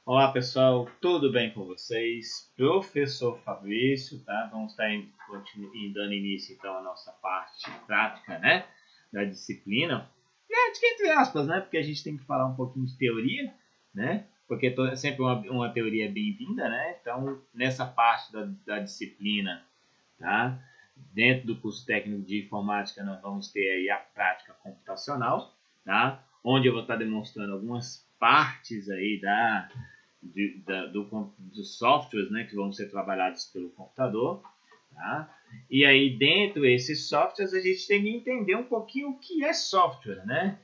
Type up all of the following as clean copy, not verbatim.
Olá pessoal, tudo bem com vocês? Professor Fabrício, tá? Vamos estar dando início então à nossa parte prática, né? Da disciplina. Prática entre aspas, né? Porque a gente tem que falar um pouquinho de teoria, né? Porque sempre uma teoria é bem-vinda, né? Então, nessa parte da disciplina, tá? Dentro do curso técnico de informática, nós vamos ter aí a prática computacional, tá? Onde eu vou estar demonstrando algumas partes aí dos softwares, né, que vão ser trabalhados pelo computador, tá? E aí dentro desses softwares a gente tem que entender um pouquinho o que é software, né?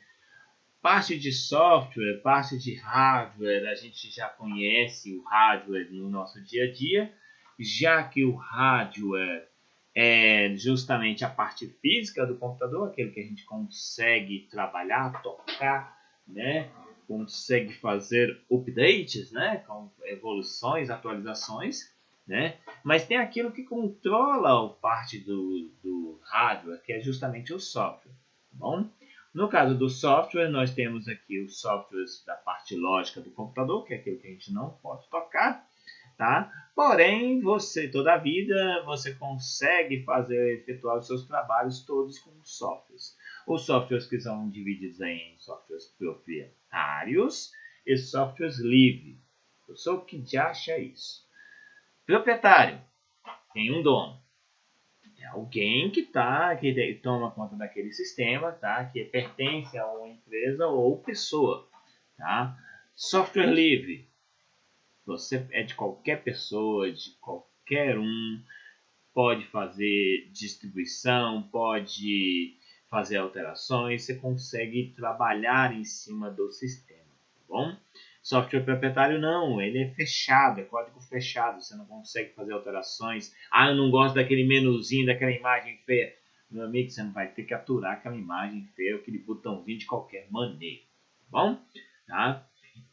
Parte de software, parte de hardware, a gente já conhece o hardware no nosso dia a dia, já que o hardware é justamente a parte física do computador, aquele que a gente consegue trabalhar, tocar, né? Consegue fazer updates, né? Com evoluções, atualizações, né? Mas tem aquilo que controla a parte do hardware, que é justamente o software, tá bom? No caso do software, nós temos aqui os softwares da parte lógica do computador, que é aquilo que a gente não pode tocar, tá? Porém, toda a vida, você consegue efetuar os seus trabalhos todos com softwares. Os softwares que são divididos em softwares proprietários e softwares livres. Eu sou o que acha isso. Proprietário tem um dono. É alguém que toma conta daquele sistema, tá? Que pertence a uma empresa ou pessoa, tá? Software livre. Você é de qualquer pessoa, de qualquer um, pode fazer distribuição, pode fazer alterações, você consegue trabalhar em cima do sistema, tá bom? Software proprietário não, ele é fechado, é código fechado, você não consegue fazer alterações. Ah, eu não gosto daquele menuzinho, daquela imagem feia. Meu amigo, você não vai ter que aturar aquela imagem feia, aquele botãozinho de qualquer maneira, tá bom? Tá?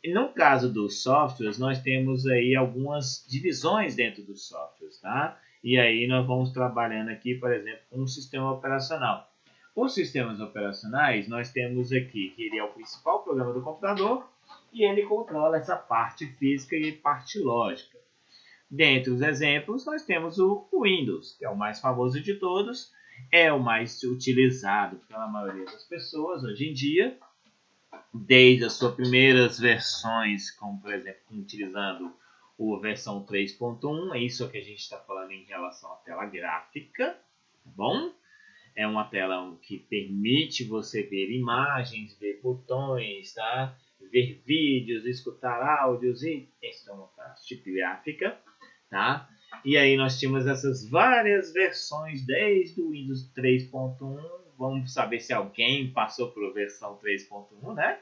E no caso dos softwares, nós temos aí algumas divisões dentro dos softwares, tá? E aí nós vamos trabalhando aqui, por exemplo, com o sistema operacional. Os sistemas operacionais, nós temos aqui que ele é o principal programa do computador e ele controla essa parte física e parte lógica. Dentre os exemplos, nós temos o Windows, que é o mais famoso de todos, é o mais utilizado pela maioria das pessoas hoje em dia, desde as suas primeiras versões, como por exemplo, utilizando a versão 3.1, é isso que a gente está falando em relação à tela gráfica, tá bom? É uma tela que permite você ver imagens, ver botões, tá? Ver vídeos, escutar áudios e essa é uma parte gráfica, tá? E aí nós tínhamos essas várias versões desde o Windows 3.1. Vamos saber se alguém passou por versão 3.1, né?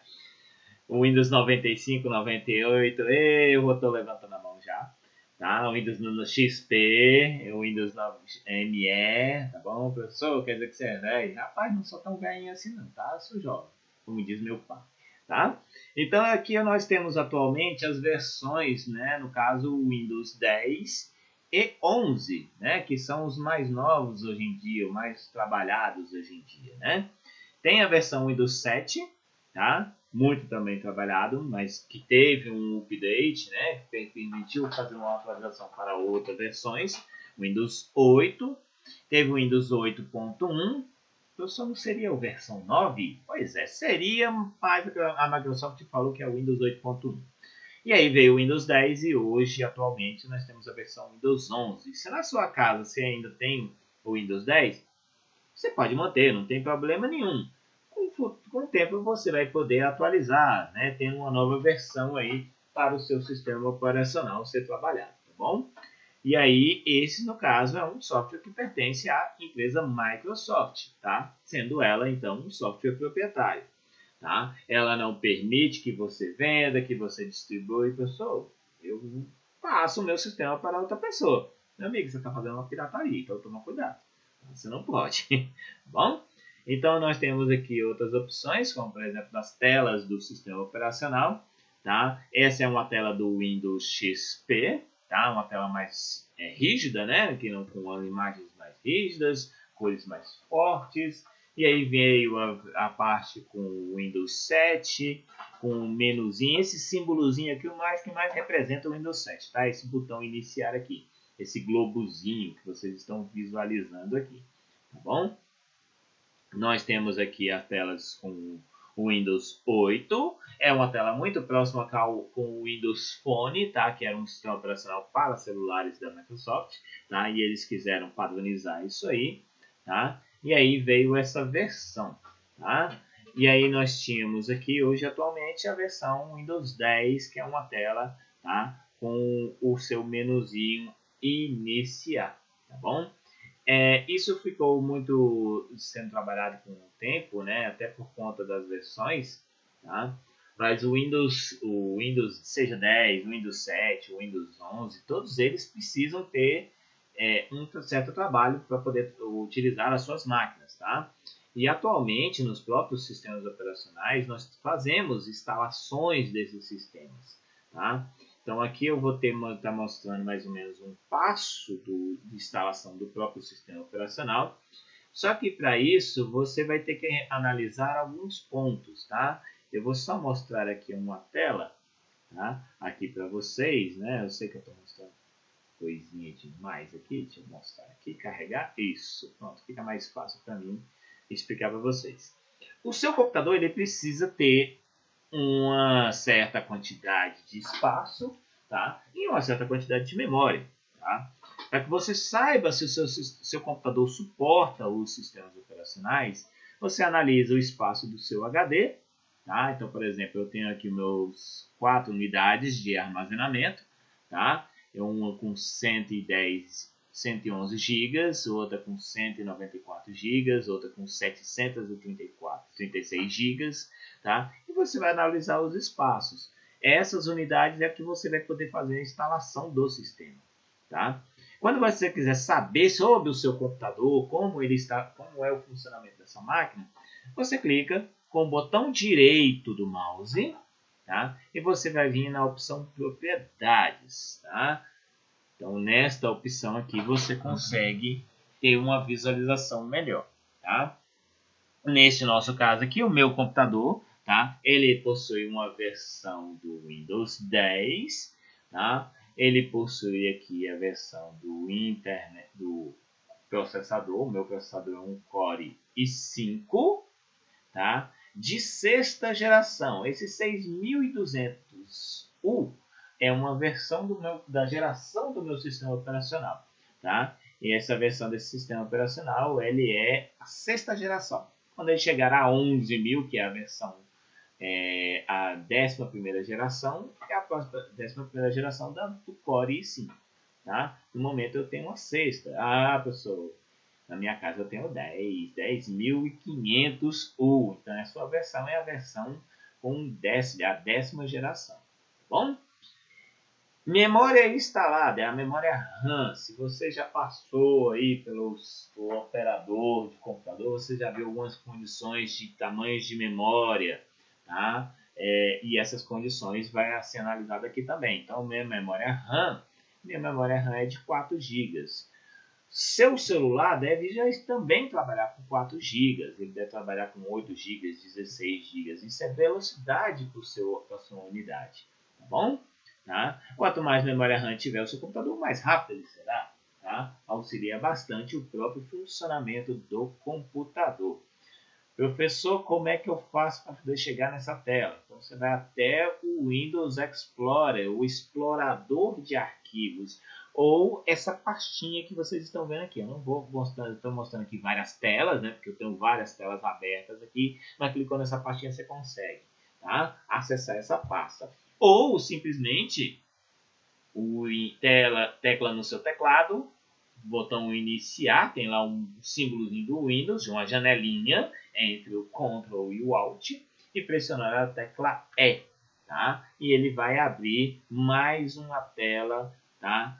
O Windows 95, 98, eu estou levantando a mão já. Tá? O Windows no XP, o Windows ME, tá bom, professor? Quer dizer que você é velho? Rapaz, não sou tão velhinho assim não, tá? Eu sou jovem, como diz meu pai, tá? Então aqui nós temos atualmente as versões, né? No caso o Windows 10 e 11, né? Que são os mais novos hoje em dia, os mais trabalhados hoje em dia, né? Tem a versão Windows 7, tá? Muito também trabalhado, mas que teve um update, né? Que permitiu fazer uma atualização para outras versões. Windows 8, teve o Windows 8.1. Só não seria a versão 9? Pois é, seria, mas a Microsoft falou que é o Windows 8.1. E aí veio o Windows 10 e hoje, atualmente, nós temos a versão Windows 11. Se na sua casa você ainda tem o Windows 10, você pode manter, não tem problema nenhum. Com o tempo você vai poder atualizar, né? Tendo uma nova versão aí para o seu sistema operacional ser trabalhado, tá bom? E aí, esse, no caso, é um software que pertence à empresa Microsoft, tá? Sendo ela, então, um software proprietário, tá? Ela não permite que você venda, que você distribua, pessoal. Eu passo o meu sistema para outra pessoa. Meu amigo, você está fazendo uma pirataria, então toma cuidado. Você não pode, bom? Então, nós temos aqui outras opções, como, por exemplo, as telas do sistema operacional, tá? Essa é uma tela do Windows XP, tá? Uma tela mais rígida, né? Que não com imagens mais rígidas, cores mais fortes. E aí veio a parte com o Windows 7, com com um menuzinho, esse símbolozinho aqui, que mais representa o Windows 7, tá? Esse botão iniciar aqui, esse globozinho que vocês estão visualizando aqui, tá bom? Nós temos aqui as telas com o Windows 8, é uma tela muito próxima com o Windows Phone, tá? Que era um sistema operacional para celulares da Microsoft, tá? E eles quiseram padronizar isso aí, tá? E aí veio essa versão, tá? E aí nós tínhamos aqui hoje atualmente a versão Windows 10, que é uma tela, tá? Com o seu menuzinho iniciar, tá bom? Isso ficou muito sendo trabalhado com o tempo, né? Até por conta das versões, tá? Mas o Windows, seja 10, o Windows 7, o Windows 11, todos eles precisam ter um certo trabalho para poder utilizar as suas máquinas, tá? E atualmente, nos próprios sistemas operacionais, nós fazemos instalações desses sistemas, tá? Então aqui eu vou estar mostrando mais ou menos um passo de instalação do próprio sistema operacional. Só que para isso você vai ter que analisar alguns pontos, tá? Eu vou só mostrar aqui uma tela, tá? Aqui para vocês, né? Eu sei que eu estou mostrando coisinha demais aqui. Deixa eu mostrar aqui, carregar. Isso, pronto, fica mais fácil para mim explicar para vocês. O seu computador ele precisa ter uma certa quantidade de espaço, tá? E uma certa quantidade de memória, tá? Para que você saiba se o seu computador suporta os sistemas operacionais, você analisa o espaço do seu HD, tá? Então, por exemplo, eu tenho aqui meus 4 unidades de armazenamento, tá? Uma com 111 GB, outra com 194 GB, outra com 736 GB, tá? E você vai analisar os espaços. Essas unidades é que você vai poder fazer a instalação do sistema, tá? Quando você quiser saber sobre o seu computador, como ele está, como é o funcionamento dessa máquina, você clica com o botão direito do mouse, tá? E você vai vir na opção propriedades, tá? Então, nesta opção aqui, você consegue ter uma visualização melhor, tá? Neste nosso caso aqui, o meu computador, tá? Ele possui uma versão do Windows 10, tá? Ele possui aqui a versão do processador. O meu processador é um Core i5, tá? De sexta geração. Esse 6200U é uma versão da geração do meu sistema operacional, tá? E essa versão desse sistema operacional, ele é a sexta geração. Quando ele chegar a 11.000, que é a versão, a 11ª geração, é a próxima 11ª geração do Core i5, tá? No momento eu tenho uma sexta. Ah, professor, na minha casa eu tenho 10.500U. Então a sua versão é a versão com a 10ª geração, tá bom? Memória instalada é a memória RAM. Se você já passou aí pelo operador de computador, você já viu algumas condições de tamanhos de memória, tá? E essas condições vai ser analisada aqui também. Então, minha memória RAM é de 4 GB. Seu celular deve já também trabalhar com 4 GB, ele deve trabalhar com 8 GB, 16 GB. Isso é velocidade para a sua unidade, tá bom? Tá? Quanto mais memória RAM tiver o seu computador, mais rápido ele será. Tá? Auxilia bastante o próprio funcionamento do computador. Professor, como é que eu faço para poder chegar nessa tela? Então você vai até o Windows Explorer, o explorador de arquivos, ou essa pastinha que vocês estão vendo aqui. Eu não vou mostrar, estou mostrando aqui várias telas, né? Porque eu tenho várias telas abertas aqui, mas clicando nessa pastinha você consegue, tá? Acessar essa pasta. Ou simplesmente tecla no seu teclado, botão iniciar, tem lá um símbolozinho do Windows, uma janelinha entre o Ctrl e o Alt, e pressionar a tecla E, tá? E ele vai abrir mais uma tela, tá?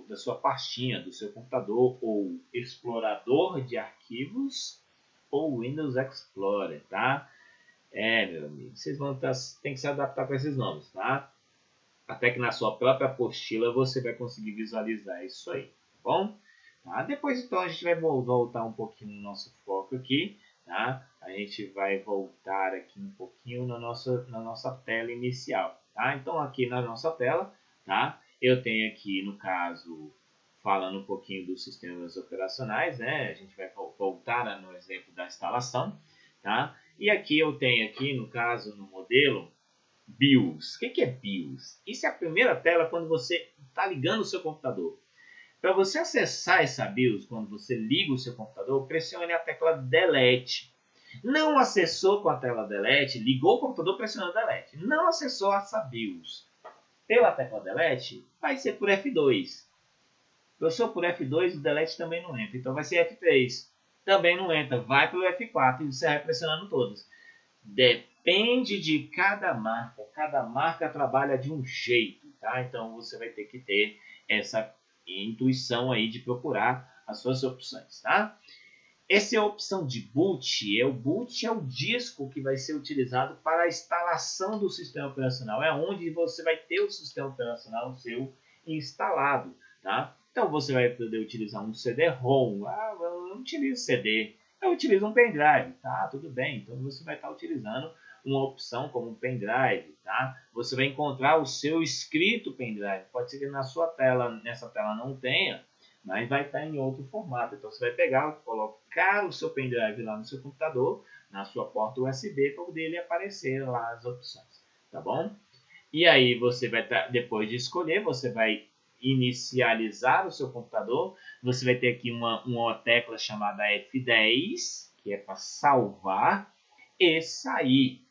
Da sua pastinha, do seu computador, ou explorador de arquivos, ou Windows Explorer, tá? Meu amigo, vocês tem que se adaptar para esses nomes, tá? Até que na sua própria apostila você vai conseguir visualizar isso aí, tá bom? Tá? Depois então a gente vai voltar um pouquinho no nosso foco aqui, tá? A gente vai voltar aqui um pouquinho na nossa tela inicial, tá? Então aqui na nossa tela, tá? Eu tenho aqui, no caso, falando um pouquinho dos sistemas operacionais, né? A gente vai voltar no exemplo da instalação, tá? E aqui eu tenho aqui, no caso, no modelo, BIOS. O que é BIOS? Isso é a primeira tela quando você está ligando o seu computador. Para você acessar essa BIOS, quando você liga o seu computador, pressione a tecla Delete. Não acessou com a tela Delete, ligou o computador pressionando Delete. Não acessou essa BIOS pela tecla Delete, vai ser por F2. Eu sou por F2, o Delete também não entra. Então vai ser F3. Também não entra. Vai pelo F4 e você vai pressionando todas. Depende de cada marca. Cada marca trabalha de um jeito, tá? Então você vai ter que ter essa intuição aí de procurar as suas opções, tá? Essa é a opção de boot. O boot é o disco que vai ser utilizado para a instalação do sistema operacional. É onde você vai ter o sistema operacional seu instalado, tá? Então você vai poder utilizar um CD-ROM. Ah, eu não utilizo CD. Eu utilizo um pendrive, tá? Tudo bem. Então você vai estar utilizando uma opção como um pendrive, tá? Você vai encontrar o seu escrito pendrive. Pode ser que na sua tela, nessa tela não tenha, mas vai estar em outro formato. Então você vai pegar, colocar o seu pendrive lá no seu computador, na sua porta USB, para poder ele aparecer lá as opções, tá bom? E aí você vai depois de escolher, você vai inicializar o seu computador. Você vai ter aqui uma tecla chamada F10, que é para salvar e sair.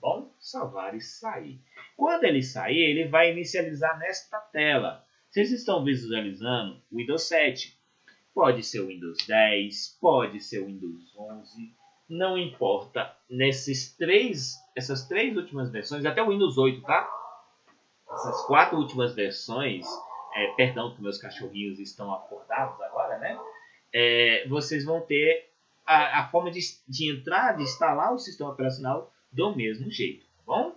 Bom, salvar e sair. Quando ele sair, ele vai inicializar nesta tela. Vocês estão visualizando o Windows 7. Pode ser o Windows 10, pode ser o Windows 11, não importa. Essas três últimas versões, até o Windows 8, tá? Essas 4 últimas versões, perdão que meus cachorrinhos estão acordados agora, né? Vocês vão ter a forma de entrar, de instalar o sistema operacional do mesmo jeito, tá bom?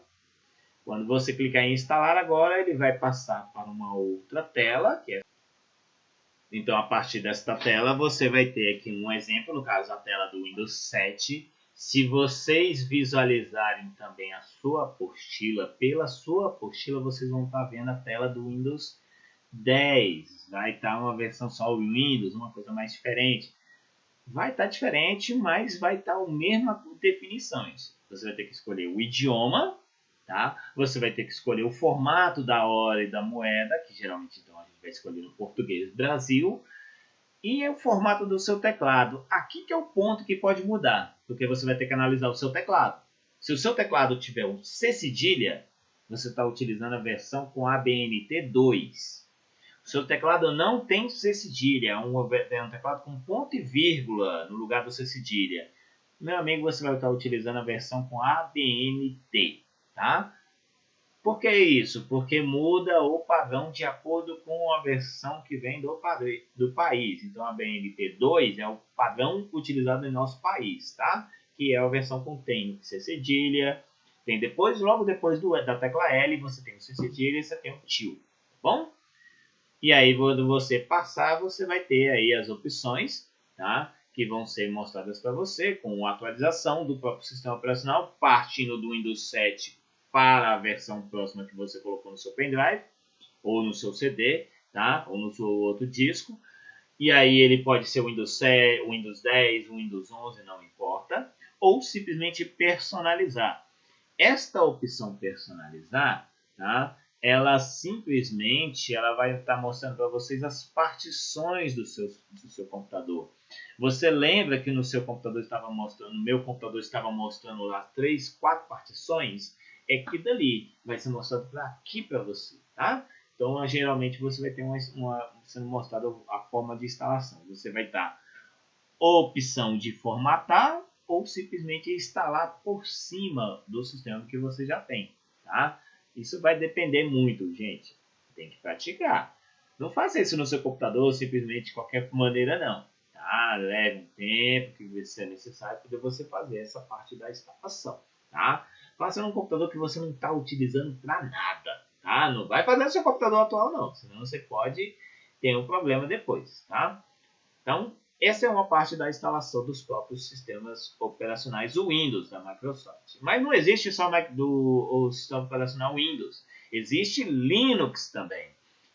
Quando você clicar em instalar agora, ele vai passar para uma outra tela, então, a partir desta tela, você vai ter aqui um exemplo, no caso, a tela do Windows 7. Se vocês visualizarem também a sua apostila, pela sua apostila, vocês vão estar vendo a tela do Windows 10. Vai estar uma versão só o Windows, uma coisa mais diferente. Vai estar diferente, mas vai estar a mesma definições. Você vai ter que escolher o idioma, tá? Você vai ter que escolher o formato da hora e da moeda, que geralmente então a gente vai escolher no português Brasil, e o formato do seu teclado. Aqui que é o ponto que pode mudar, porque você vai ter que analisar o seu teclado. Se o seu teclado tiver um C cedilha, você está utilizando a versão com ABNT 2. O seu teclado não tem C cedilha, é um teclado com ponto e vírgula no lugar do C cedilha. Meu amigo, você vai estar utilizando a versão com ABNT, tá? Por que isso? Porque muda o padrão de acordo com a versão que vem do país. Então, a BNT2 é o padrão utilizado em nosso país, tá? Que é a versão com tem C cedilha, tem depois, logo depois da tecla L, você tem o C cedilha e você tem o til, tá bom? E aí, quando você passar, você vai ter aí as opções, tá? Que vão ser mostradas para você com a atualização do próprio sistema operacional, partindo do Windows 7 para a versão próxima que você colocou no seu pendrive, ou no seu CD, tá? Ou no seu outro disco. E aí ele pode ser o Windows 7, o Windows 10, o Windows 11, não importa. Ou simplesmente personalizar. Esta opção personalizar, tá? Ela simplesmente vai estar mostrando para vocês as partições do seu computador. Você lembra que no seu computador estava mostrando, no meu computador estava mostrando lá 3, 4 partições? É que dali vai ser mostrado para aqui para você, tá? Então, geralmente você vai ter sendo mostrado a forma de instalação. Você vai estar opção de formatar ou simplesmente instalar por cima do sistema que você já tem, tá? Isso vai depender muito, gente. Tem que praticar. Não faça isso no seu computador simplesmente de qualquer maneira, não. Tá? Leve um tempo que vai ser necessário para você fazer essa parte da instalação, tá? Faça num computador que você não está utilizando para nada, tá? Não vai fazer no seu computador atual, não. Senão você pode ter um problema depois, tá? Então, Essa é uma parte da instalação dos próprios sistemas operacionais Windows da Microsoft. Mas não existe só o sistema operacional Windows. Existe Linux também.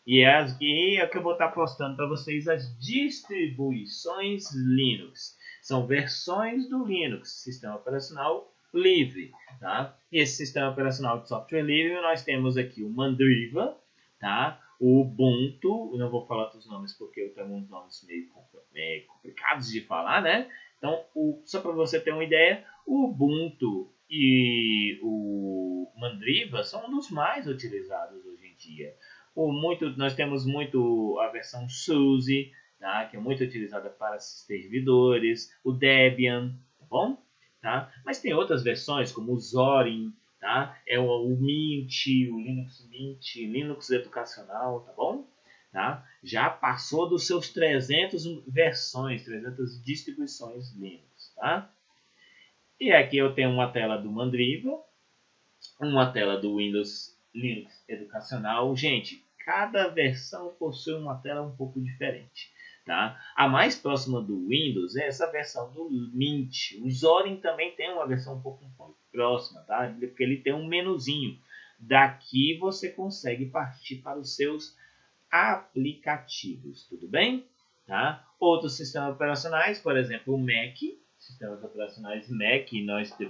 E é aqui que eu vou estar postando para vocês as distribuições Linux. São versões do Linux, sistema operacional livre. Tá? E esse sistema operacional de software livre, nós temos aqui o Mandriva, tá? O Ubuntu, não vou falar dos nomes porque eu tenho uns nomes meio complicados de falar, né? Então, só para você ter uma ideia, o Ubuntu e o Mandriva são um dos mais utilizados hoje em dia. Nós temos muito a versão SUSE, tá? Que é muito utilizada para servidores, o Debian, tá bom? Tá? Mas tem outras versões como o Zorin, tá? É o Mint, o Linux Mint, Linux educacional, tá bom? Tá? Já passou dos seus 300 versões, 300 distribuições Linux, tá? E aqui eu tenho uma tela do Mandriva, uma tela do Windows Linux educacional. Gente, cada versão possui uma tela um pouco diferente. Tá? A mais próxima do Windows é essa versão do Mint. O Zorin também tem uma versão um pouco próxima, tá? Porque ele tem um menuzinho. Daqui você consegue partir para os seus aplicativos, tudo bem? Tá? Outros sistemas operacionais, por exemplo, o Mac, sistemas operacionais Mac,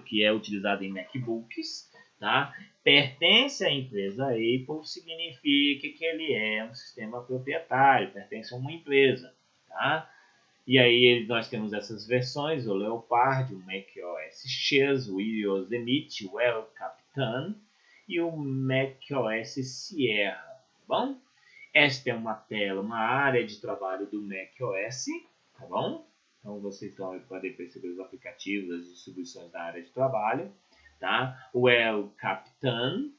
que é utilizado em MacBooks, tá? Pertence à empresa Apple, significa que ele é um sistema proprietário, pertence a uma empresa, tá? E aí nós temos essas versões, o Leopard, o macOS X, o Yosemite, o El Capitan e o macOS Sierra, tá bom? Esta é uma tela, uma área de trabalho do macOS, tá bom? Então vocês podem perceber os aplicativos, as distribuições da área de trabalho, tá? O El Capitan,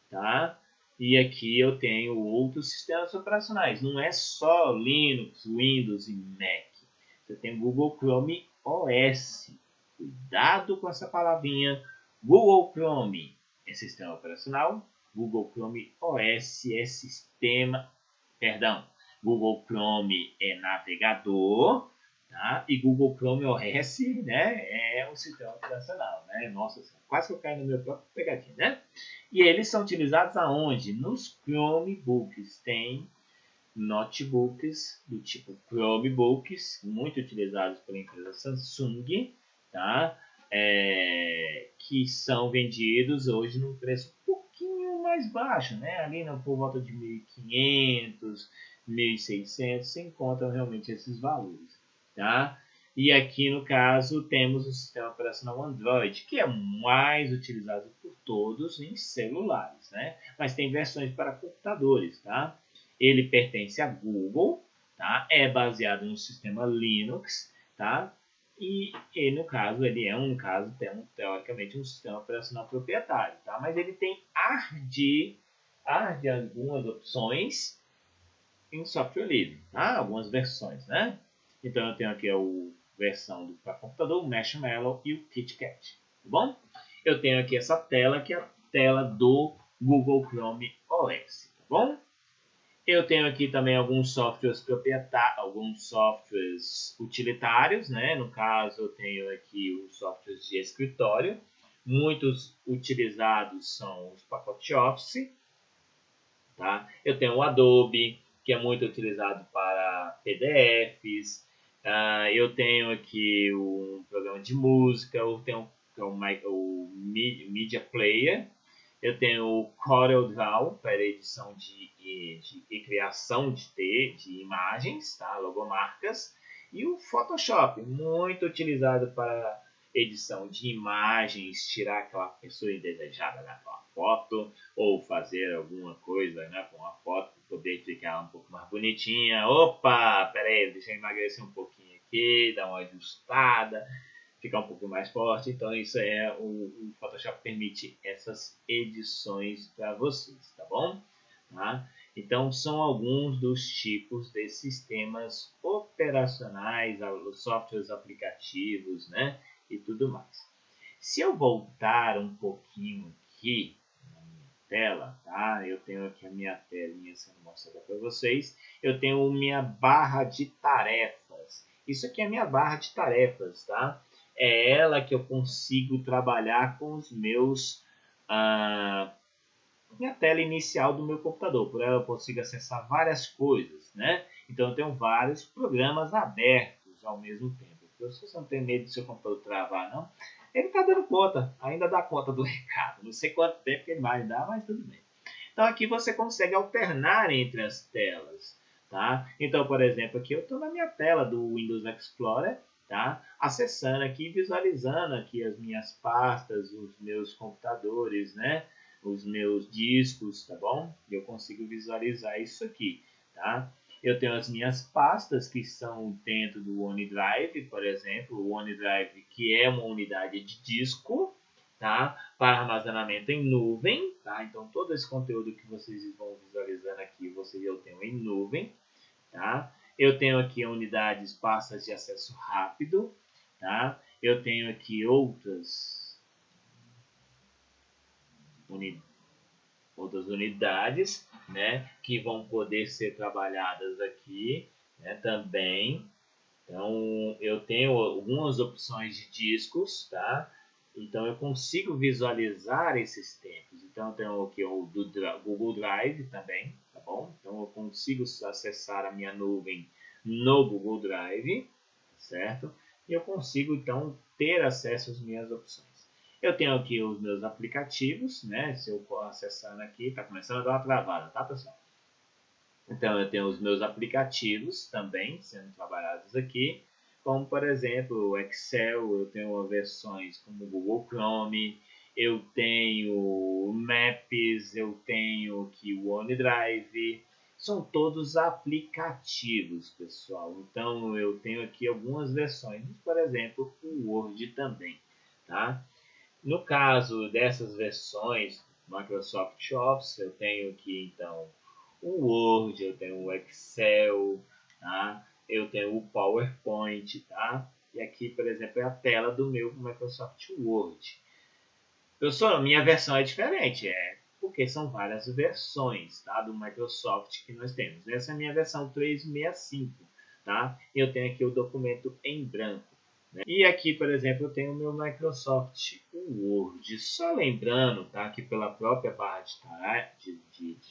tá? E aqui eu tenho outros sistemas operacionais. Não é só Linux, Windows e Mac. Você tem Google Chrome OS. Cuidado com essa palavrinha. Google Chrome é sistema operacional. Google Chrome OS é sistema... Perdão. Google Chrome é navegador. Tá? E Google Chrome OS, né, é um sistema operacional. Né? Nossa, quase que eu caio no meu próprio pegadinho, né? E eles são utilizados aonde? Nos Chromebooks. Tem notebooks do tipo Chromebooks, muito utilizados pela empresa Samsung, tá? Que são vendidos hoje num preço um pouquinho mais baixo, né? Ali por volta de 1.500, 1.600, se encontram realmente esses valores, tá? E aqui no caso temos o sistema operacional Android, que é mais utilizado por todos em celulares, né? Mas tem versões para computadores, tá? Ele pertence a Google, tá? É baseado no sistema Linux, tá? E no caso, ele é teoricamente um sistema operacional proprietário, tá? Mas ele tem ar de algumas opções em software livre, tá? Algumas versões, né? Então eu tenho aqui a versão para computador, o Marshmallow e o KitKat, tá bom? Eu tenho aqui essa tela que é a tela do Google Chrome OS, tá bom? Eu tenho aqui também alguns softwares proprietários, alguns softwares utilitários, né? No caso, eu tenho aqui os softwares de escritório. Muitos utilizados são os pacotes Office, tá? Eu tenho o Adobe, que é muito utilizado para PDFs. Eu tenho aqui um programa de música, eu tenho o Media Player. Eu tenho o CorelDRAW para edição e criação de imagens, tá? Logomarcas. E o Photoshop, muito utilizado para edição de imagens, tirar aquela pessoa indesejada daquela foto, ou fazer alguma coisa, né, com a foto, para poder ficar um pouco mais bonitinha. Opa, peraí, deixa eu emagrecer um pouquinho aqui, dar uma ajustada, ficar um pouco mais forte. Então isso o Photoshop permite essas edições para vocês, tá bom? Tá? Então são alguns dos tipos de sistemas operacionais, os softwares aplicativos, né, e tudo mais. Se eu voltar um pouquinho aqui na minha tela, tá? Eu tenho aqui a minha telinha sendo mostrada para vocês. Eu tenho minha barra de tarefas. Isso aqui é a minha barra de tarefas, tá? É ela que eu consigo trabalhar com os meus... minha tela inicial do meu computador. Por ela eu consigo acessar várias coisas, né? Então eu tenho vários programas abertos ao mesmo tempo. Então, se você não tem medo do seu computador travar, não, ele está dando conta, ainda dá conta do recado. Não sei quanto tempo que ele vai dar, mas tudo bem. Então aqui você consegue alternar entre as telas, tá? Então, por exemplo, aqui eu estou na minha tela do Windows Explorer, tá? Acessando aqui, visualizando aqui as minhas pastas, os meus computadores, né? Os meus discos, tá bom? Eu consigo visualizar isso aqui, tá? Eu tenho as minhas pastas que são dentro do OneDrive, por exemplo, o OneDrive que é uma unidade de disco, tá? Para armazenamento em nuvem, tá? Então todo esse conteúdo que vocês vão visualizando aqui, eu tenho em nuvem, tá? Eu tenho aqui unidades, pastas de acesso rápido, tá? Eu tenho aqui outras unidades, né, que vão poder ser trabalhadas aqui, né, também. Então, eu tenho algumas opções de discos, tá? Então, eu consigo visualizar esses tempos. Então, eu tenho aqui o do Google Drive também, tá bom? Então, eu consigo acessar a minha nuvem no Google Drive, certo? E eu consigo, então, ter acesso às minhas opções. Eu tenho aqui os meus aplicativos, né? Se eu acessando aqui, está começando a dar uma travada, tá, pessoal? Então, eu tenho os meus aplicativos também sendo trabalhados aqui, como, por exemplo, o Excel, eu tenho versões como o Google Chrome, eu tenho Maps, eu tenho aqui o OneDrive, são todos aplicativos, pessoal. Então, eu tenho aqui algumas versões, por exemplo, o Word também, tá? No caso dessas versões Microsoft Office, eu tenho aqui então o Word, eu tenho o Excel, tá? Eu tenho o PowerPoint, tá? E aqui, por exemplo, é a tela do meu Microsoft Word. Pessoal, a minha versão é diferente, porque são várias versões, tá? Do Microsoft que nós temos. Essa é a minha versão 365, tá? Eu tenho aqui o documento em branco. E aqui, por exemplo, eu tenho o meu Microsoft Word. Só lembrando, tá, que pela própria barra de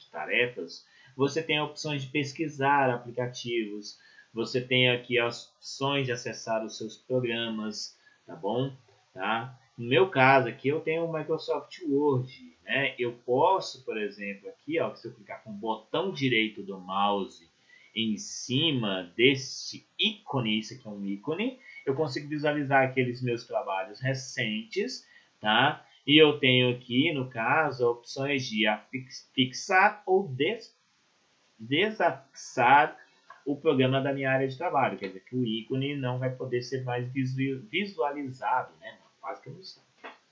tarefas, você tem opções de pesquisar aplicativos, você tem aqui as opções de acessar os seus programas, tá bom? Tá? No meu caso aqui, eu tenho o Microsoft Word, né? Eu posso, por exemplo, aqui, ó, se eu clicar com o botão direito do mouse em cima desse ícone, isso aqui é um ícone, eu consigo visualizar aqueles meus trabalhos recentes, tá? E eu tenho aqui, no caso, opções de fixar ou desafixar o programa da minha área de trabalho. Quer dizer que o ícone não vai poder ser mais visualizado, né? Quase que não está,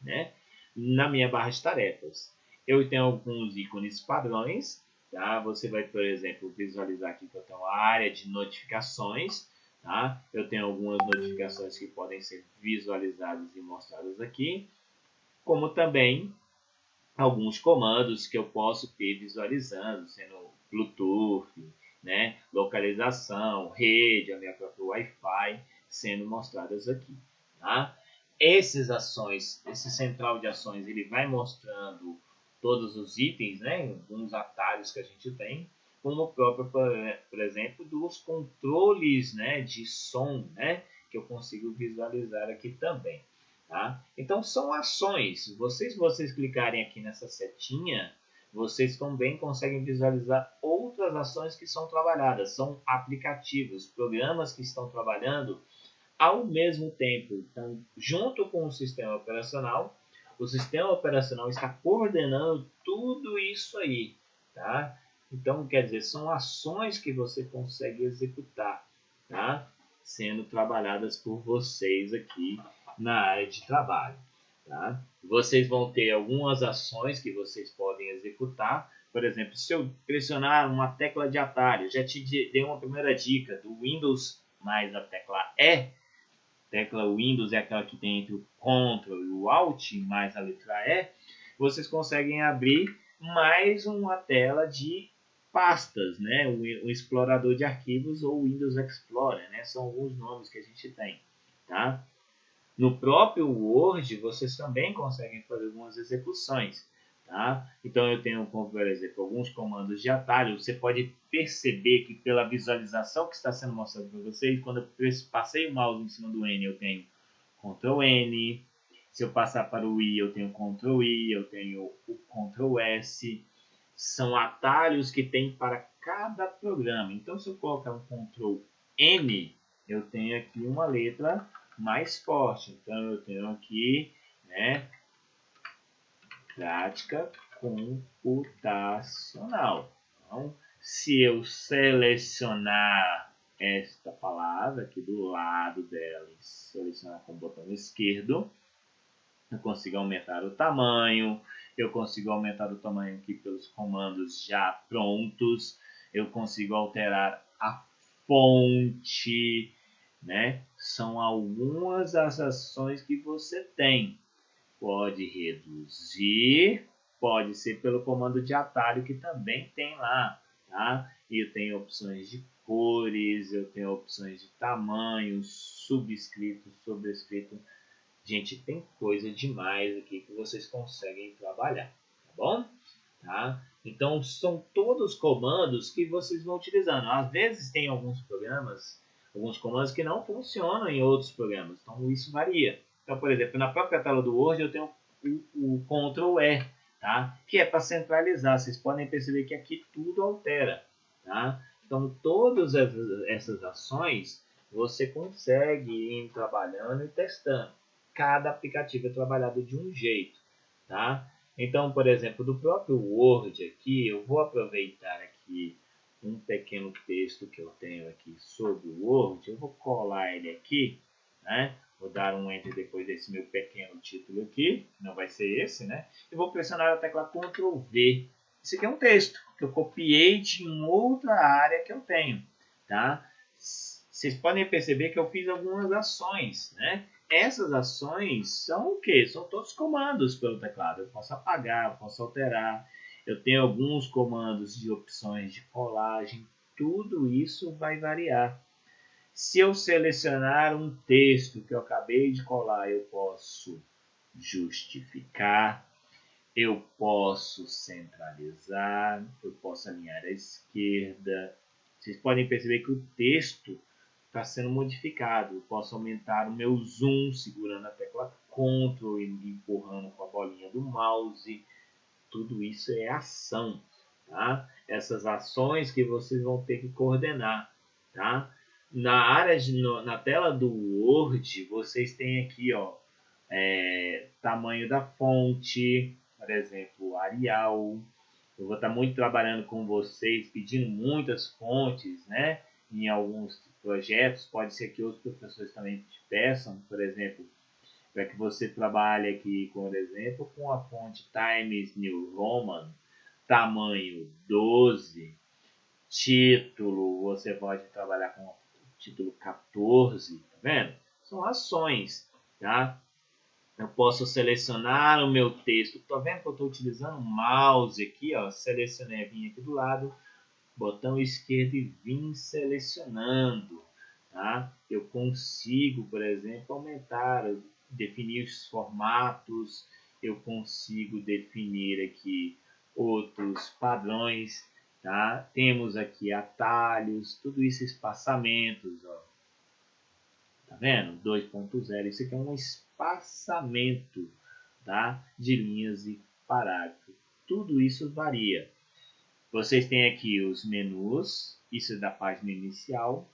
né? Na minha barra de tarefas. Eu tenho alguns ícones padrões, tá? Você vai, por exemplo, visualizar aqui que eu tenho a área de notificações, tá? Eu tenho algumas notificações que podem ser visualizadas e mostradas aqui, como também alguns comandos que eu posso ter visualizando, sendo Bluetooth, né? Localização, rede, a minha própria Wi-Fi, sendo mostradas aqui, tá? Esse central de ações, ele vai mostrando todos os itens, né? Alguns atalhos que a gente tem, como o próprio, por exemplo, dos controles, né, de som, né, que eu consigo visualizar aqui também, tá? Então são ações. Vocês clicarem aqui nessa setinha, vocês também conseguem visualizar outras ações que são trabalhadas. São aplicativos, programas que estão trabalhando ao mesmo tempo. Então, junto com o sistema operacional está coordenando tudo isso aí, tá? Então, quer dizer, são ações que você consegue executar, tá? Sendo trabalhadas por vocês aqui na área de trabalho, tá? Vocês vão ter algumas ações que vocês podem executar. Por exemplo, se eu pressionar uma tecla de atalho, já te dei uma primeira dica do Windows mais a tecla E. Tecla Windows é aquela que tem entre o Ctrl e o Alt mais a letra E. Vocês conseguem abrir mais uma tela de pastas, né? O explorador de arquivos ou Windows Explorer, né? São alguns nomes que a gente tem, tá? No próprio Word, vocês também conseguem fazer algumas execuções, tá? Então, eu tenho, por exemplo, alguns comandos de atalho. Você pode perceber que pela visualização que está sendo mostrada para vocês, quando eu passei o mouse em cima do N, eu tenho Ctrl N. Se eu passar para o I, eu tenho Ctrl I, eu tenho o Ctrl S. São atalhos que tem para cada programa. Então, se eu colocar um Ctrl N, eu tenho aqui uma letra mais forte. Então, eu tenho aqui, né, prática computacional. Então, se eu selecionar esta palavra aqui do lado dela e selecionar com o botão esquerdo, eu consigo aumentar o tamanho, eu consigo aumentar o tamanho aqui pelos comandos já prontos, eu consigo alterar a fonte, né? São algumas das ações que você tem. Pode reduzir, pode ser pelo comando de atalho que também tem lá, tá? E eu tenho opções de cores, eu tenho opções de tamanho, subscrito, sobrescrito. Gente, tem coisa demais aqui que vocês conseguem trabalhar, tá bom? Tá? Então, são todos comandos que vocês vão utilizando. Às vezes tem alguns programas, alguns comandos que não funcionam em outros programas. Então, isso varia. Então, por exemplo, na própria tela do Word eu tenho o Ctrl E, tá? Que é para centralizar. Vocês podem perceber que aqui tudo altera, tá? Então, todas essas ações você consegue ir trabalhando e testando. Cada aplicativo é trabalhado de um jeito, tá? Então, por exemplo, do próprio Word aqui, eu vou aproveitar aqui um pequeno texto que eu tenho aqui sobre o Word, eu vou colar ele aqui, né? Vou dar um Enter depois desse meu pequeno título aqui, não vai ser esse, né? E vou pressionar a tecla Ctrl V. Isso aqui é um texto que eu copiei de outra área que eu tenho, tá? Vocês podem perceber que eu fiz algumas ações, né? Essas ações são o quê? São todos comandos pelo teclado. Eu posso apagar, eu posso alterar. Eu tenho alguns comandos de opções de colagem. Tudo isso vai variar. Se eu selecionar um texto que eu acabei de colar, eu posso justificar, eu posso centralizar, eu posso alinhar à esquerda. Vocês podem perceber que o texto está sendo modificado. Eu posso aumentar o meu zoom segurando a tecla Ctrl e empurrando com a bolinha do mouse. Tudo isso é ação, tá? Essas ações que vocês vão ter que coordenar, tá? Na tela do Word, vocês têm aqui, ó, tamanho da fonte, por exemplo, Arial. Eu vou estar muito trabalhando com vocês, pedindo muitas fontes, né? Em alguns projetos, pode ser que outros professores também te peçam, por exemplo, para que você trabalhe aqui, por exemplo, com a fonte Times New Roman, tamanho 12, título, você pode trabalhar com o título 14, tá vendo? São ações, tá? Eu posso selecionar o meu texto. Tá vendo que eu estou utilizando o mouse aqui, ó? Selecionei, vim aqui do lado, botão esquerdo e vim selecionando, tá? Eu consigo, por exemplo, aumentar, definir os formatos, eu consigo definir aqui outros padrões, tá? Temos aqui atalhos, tudo isso espaçamentos, ó. Tá vendo? 2.0, isso aqui é um espaçamento, tá? De linhas e parágrafos. Tudo isso varia. Vocês têm aqui os menus, isso é da página inicial.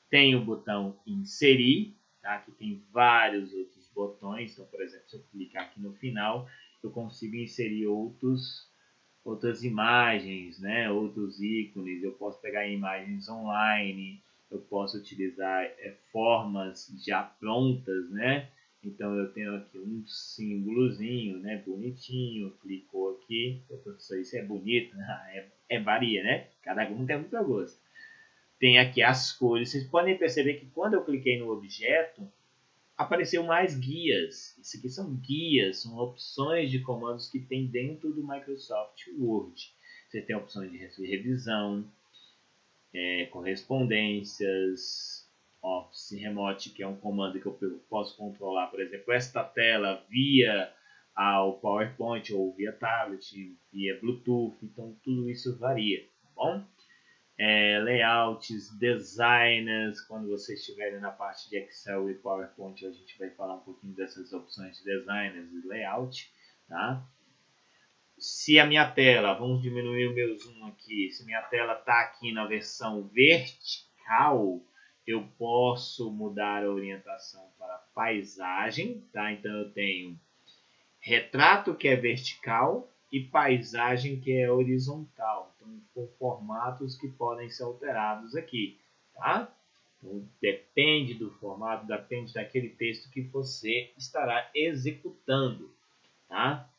Tem o botão inserir, tá? Que tem vários outros botões. Então, por exemplo, se eu clicar aqui no final, eu consigo inserir outras imagens, né? Outros ícones. Eu posso pegar imagens online, eu posso utilizar formas já prontas, né? Então eu tenho aqui um símbolozinho, né? Bonitinho, clicou aqui, professor, isso é bonito, varia, né? Cada um tem muito gosto. Tem aqui as cores. Vocês podem perceber que quando eu cliquei no objeto, apareceu mais guias. Isso aqui são guias, são opções de comandos que tem dentro do Microsoft Word. Você tem a opção de revisão, correspondências, Office Remote, que é um comando que eu posso controlar, por exemplo, esta tela via ao PowerPoint ou via tablet, via Bluetooth, então tudo isso varia, tá bom? Layouts, designers, quando vocês estiverem na parte de Excel e PowerPoint, a gente vai falar um pouquinho dessas opções de designers e layout, tá? Se a minha tela, vamos diminuir o meu zoom aqui, se minha tela está aqui na versão vertical, eu posso mudar a orientação para paisagem, tá? Então eu tenho retrato, que é vertical, e paisagem, que é horizontal. Então, com formatos que podem ser alterados aqui, tá? Então, depende do formato, depende daquele texto que você estará executando, tá?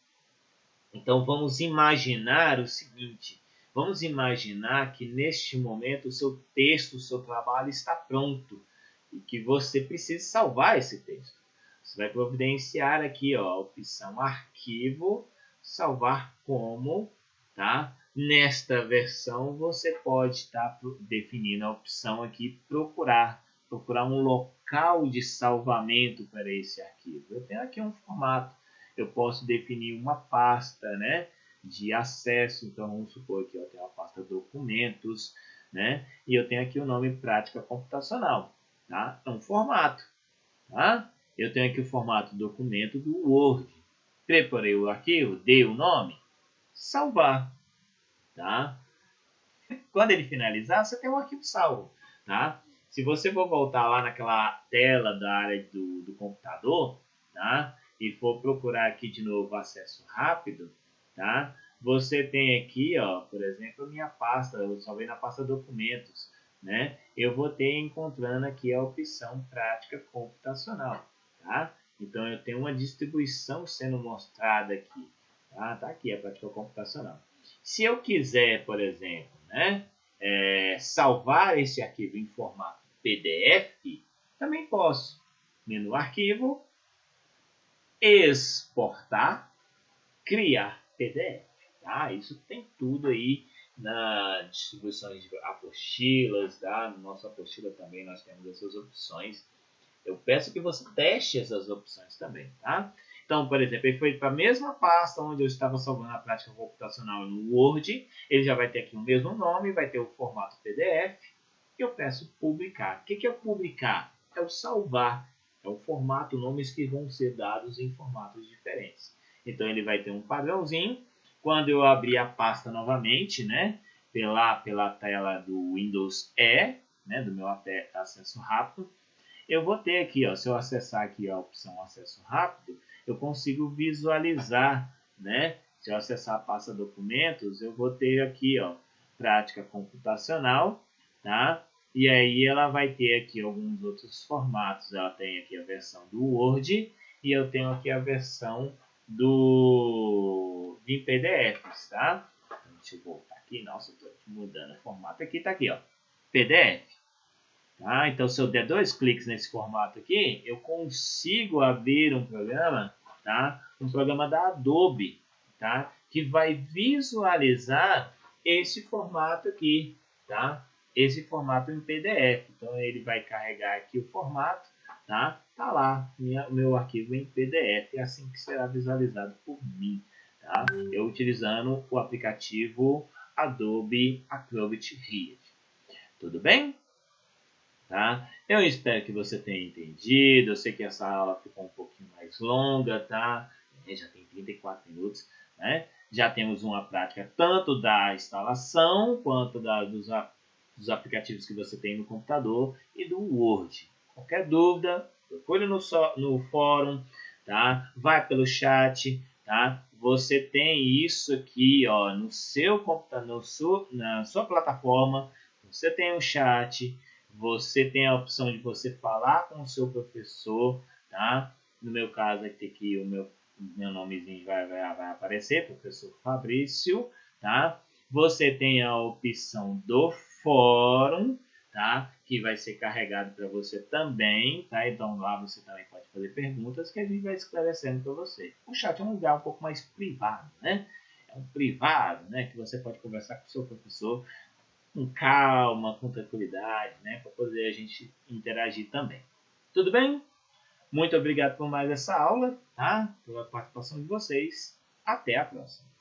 Então, vamos imaginar o seguinte. Vamos imaginar que neste momento o seu texto, o seu trabalho está pronto e que você precisa salvar esse texto. Você vai providenciar aqui, ó, a opção arquivo, salvar como, tá? Nesta versão você pode estar definindo a opção aqui procurar um local de salvamento para esse arquivo. Eu tenho aqui um formato, eu posso definir uma pasta, né, de acesso. Então vamos supor que eu tenho a pasta documentos, né, e eu tenho aqui o nome prática computacional, tá? É um formato, tá? Eu tenho aqui o formato documento do Word. Preparei o arquivo, dei o nome, salvar, tá? Quando ele finalizar, você tem um arquivo salvo, tá? Se você for voltar lá naquela tela da área do computador, tá? E for procurar aqui de novo acesso rápido, tá? Você tem aqui, ó, por exemplo, a minha pasta, eu salvei na pasta documentos, né? Eu vou ter encontrando aqui a opção prática computacional, tá? Então eu tenho uma distribuição sendo mostrada aqui, tá? Tá aqui a prática computacional. Se eu quiser, por exemplo, né, salvar esse arquivo em formato PDF, também posso. Menu Arquivo, Exportar, Criar PDF. Tá? Isso tem tudo aí na distribuição de apostilas. Tá? No nosso apostila também nós temos essas opções. Eu peço que você teste essas opções também. Tá? Então, por exemplo, ele foi para a mesma pasta onde eu estava salvando a prática computacional no Word. Ele já vai ter aqui o mesmo nome, vai ter o formato PDF. E eu peço publicar. O que é publicar? É o salvar. É o formato, nomes que vão ser dados em formatos diferentes. Então, ele vai ter um padrãozinho. Quando eu abrir a pasta novamente, né, pela tela do Windows E, né, do meu acesso rápido, eu vou ter aqui, ó, se eu acessar aqui a opção acesso rápido, eu consigo visualizar, né? Se eu acessar a pasta documentos, eu vou ter aqui, ó, prática computacional, tá? E aí ela vai ter aqui alguns outros formatos. Ela tem aqui a versão do Word e eu tenho aqui a versão de PDFs, tá? Então, deixa eu voltar aqui. Nossa, eu estou mudando o formato aqui, tá aqui, ó, PDF. Tá? Então, se eu der 2 cliques nesse formato aqui, eu consigo abrir um programa, tá? Um programa da Adobe, tá? Que vai visualizar esse formato aqui, tá? Esse formato em PDF. Então, ele vai carregar aqui o formato, tá? Tá lá, meu arquivo em PDF, é assim que será visualizado por mim, tá? Eu utilizando o aplicativo Adobe Acrobat Reader. Tudo bem? Tá? Eu espero que você tenha entendido. Eu sei que essa aula ficou um pouquinho mais longa, tá? Já tem 34 minutos, né? Já temos uma prática tanto da instalação quanto dos aplicativos que você tem no computador e do Word. Qualquer dúvida, procure no fórum, tá? Vai pelo chat, tá? Você tem isso aqui, ó, no seu computador, na sua plataforma. Você tem o chat. Você tem a opção de você falar com o seu professor, tá? No meu caso aqui, o meu nomezinho vai aparecer, professor Fabrício, tá? Você tem a opção do fórum, tá? Que vai ser carregado para você também, tá? Então lá você também pode fazer perguntas que a gente vai esclarecendo para você. O chat é um lugar um pouco mais privado, né? É um privado, né? Que você pode conversar com o seu professor com calma, com tranquilidade, né? Para poder a gente interagir também. Tudo bem? Muito obrigado por mais essa aula, tá? Pela participação de vocês. Até a próxima.